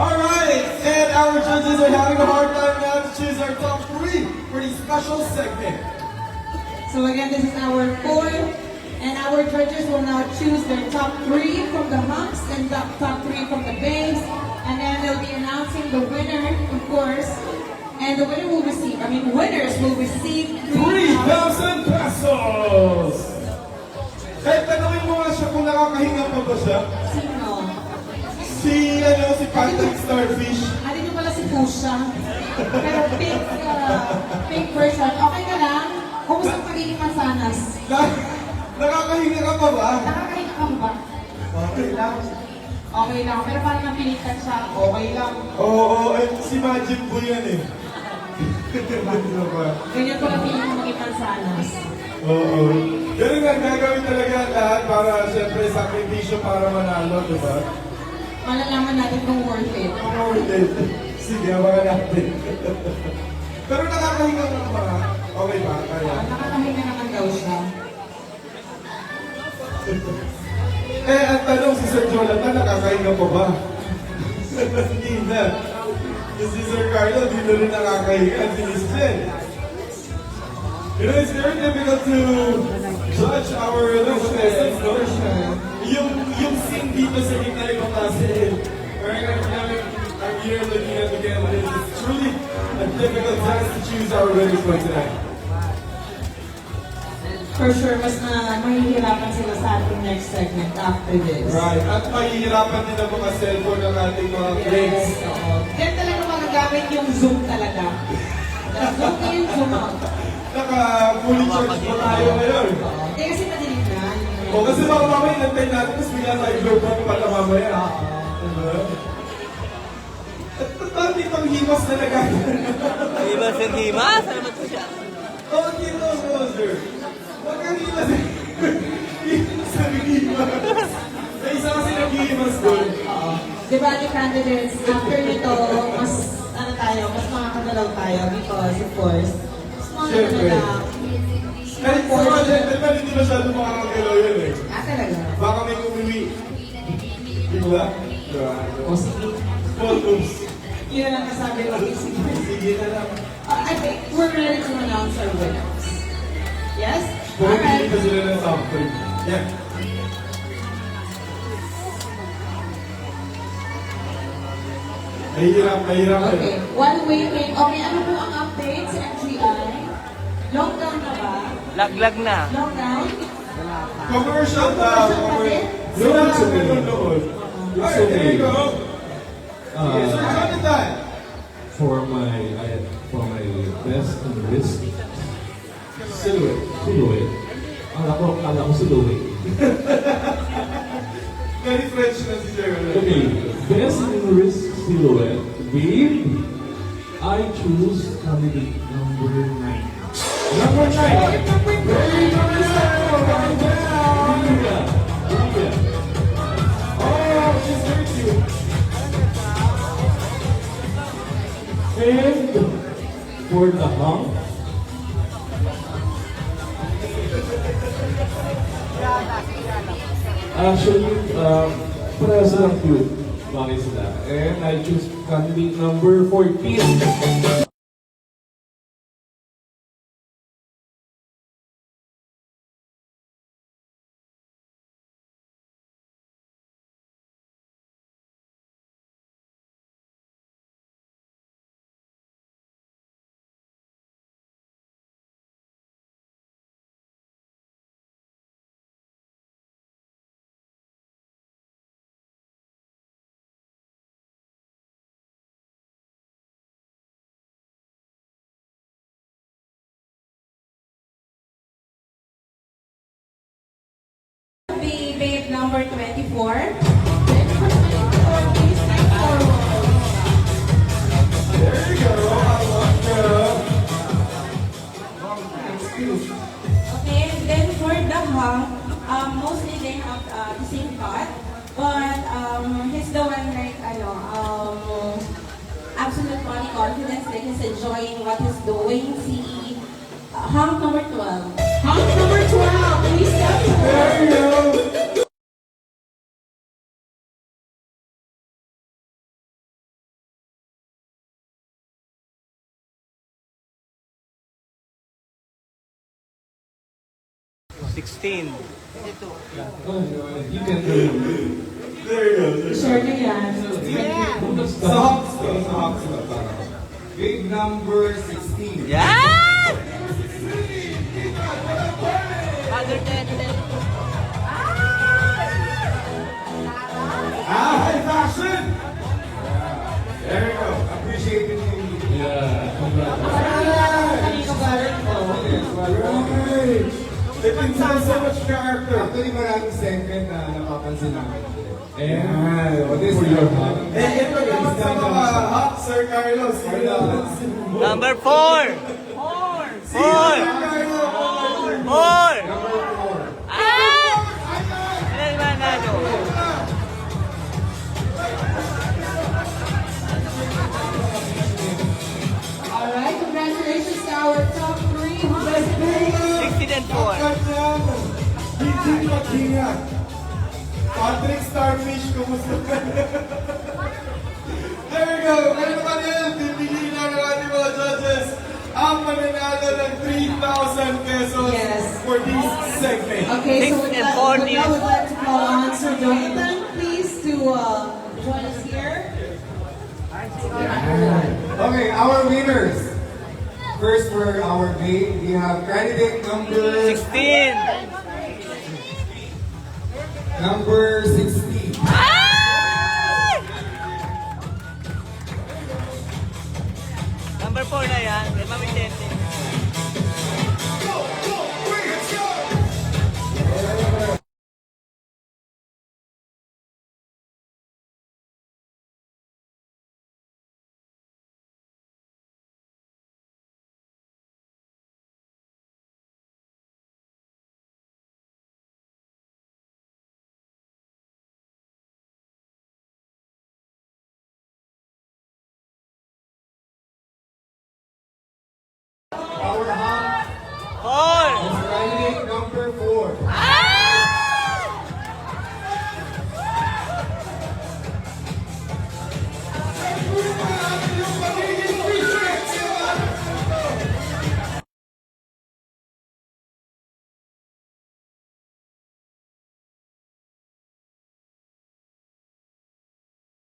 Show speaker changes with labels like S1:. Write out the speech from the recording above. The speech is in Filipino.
S1: Alright, and our judges are having a hard time now to choose our top 3 for the special segment.
S2: So again, this is our fourth, and our judges will now choose their top 3 from the humps and the top 3 from the babes, and then they'll be announcing the winner, of course, and the winner will receive, winners will receive
S1: 3,000 pesos! Eh, tanongin mo nga siya kung nakakahinga pa ba siya?
S2: Sino?
S1: Si Patrick Starfish.
S2: Ano nyo pala si Pusha? Pero pink version. Okay ka lang? Kumusta ang pagiging mansanas?
S1: Nakakahinga ka pa ba?
S2: Nakakahinga ka ba?
S1: Okay lang.
S2: Okay lang. Pero parang napilitan siya. Okay lang.
S1: Oo, si Majin po yan eh.
S2: Ganyan ko lang feeling maging mansanas.
S1: Oo. Ganun nga, gagawin talaga ang lahat para siyempre sakripisyo para manalo, di ba?
S2: Malalaman natin kung worth it.
S1: Worth it. Sige, abangan natin. Pero nakakahinga ka ba? Okay ba? Kaya?
S2: Nakakahinga naman daw siya.
S1: Ang tanong si Sir Jonathan, nakakahinga pa ba? Hindi na. Si Sir Carlo, di na rin nakakahinga. Si Miss Jen. It's very difficult to judge our contestants, no? Yung scene dito sa gitna yung kasi. I'm here looking at the candidates. It's truly a difficult task to choose our winners for tonight.
S2: For sure, mas mahihirapan sila sa ating next segment after this.
S1: Right. At mahihirapan din ang mga cellphone ng ating mga friends.
S2: Yes, oo. Kaya talaga magagamit yung Zoom talaga. Zoom in, Zoom out.
S1: Naka-fully charged po tayo ngayon.
S2: Eh kasi madilim na.
S1: O kasi baka mamaya nantay natin, tapos bigla tayo global pala mamaya. Diba? At ba't itong himas na nagagano?
S3: Himas yung himas? Ano ba ito siya?
S1: Oo, dito, sir. Huwag kang himas eh. Himas ang himas. May isa kasi nag-himas doon.
S2: Diba the candidates, after nito, mas mas makakagalaw tayo because of course, mas
S1: Siyempre.
S2: talaga.
S1: Kahit sa mga gentleman, hindi masyado makakagalaw yun eh.
S2: Talaga.
S1: Baka may umuwi. Di ba? Diba?
S2: O sige.
S1: Small moves.
S2: Yun na lang kasabi ko.
S1: Sige na lang.
S2: I think we're ready to announce our winners. Yes?
S1: Pumili
S2: Alright.
S1: pa sila ng top 3. Yeah. Mahirap.
S2: Okay. While waiting, okay, ano po ang update sa MGI? Lockdown na ba?
S3: Laglag na.
S2: Lockdown?
S1: Commercial daw.
S4: No, it's okay.
S1: Nanonood.
S4: It's
S1: Alright, there you
S4: okay.
S1: go. Sige, Sir Jonathan.
S4: For my best and risk silhouette. Akala ko silhouette.
S1: Very French na si Sir.
S4: Okay, best and risk silhouette. Babe, I choose candidate number 9. Number 9. Very nice. Oh, she's very cute. And for the hump, actually, para silang cute. Bakit sila? And I choose candidate number 14.
S2: The babe number 24. Please step forward.
S1: There you go.
S5: Okay, then for the hunk, mostly they have the same thought, but he's the one like absolute body confidence, like he's enjoying what he's doing. See, hunk number 12.
S2: Hunk number 12. Please step forward.
S1: There you go.
S3: 16.
S4: You can do it.
S1: There you go.
S2: Sure na yan.
S1: Sa Hawks to, sa Hawks to. Big number 16.
S3: Yan! Father Tete.
S1: High fashion! There you go. Appreciate it.
S4: Yeah, congrats.
S2: Kanino galing ko?
S1: Right. It inside so much character.
S6: Actually, maraming segment na napapansin namin.
S4: And
S6: What is
S4: for your heart.
S1: Eh, ito naman sa mga hot, Sir Carlos.
S3: Number 4. 4.
S1: Sir Carlos.
S3: 4.
S6: Number 4.
S3: Ah! Ilan ba nano?
S2: Alright, congratulations to our top 3 best players.
S3: 16 and 4.
S1: Ganyan. Hindi mag-ingat. Patrick Starfish, kumusta ka? There you go. Kaya naman yan, bibigyan na ng ating mga judges ang mananalo ng 3,000 pesos
S2: Yes.
S1: for this segment.
S2: Okay, so
S3: 6
S2: with
S3: and
S2: that,
S3: 4
S2: with that, we'd like to call on Sir Jonathan, please, to join us here.
S6: Okay, our winners. First for our game, we have candidate number
S3: 16.
S6: number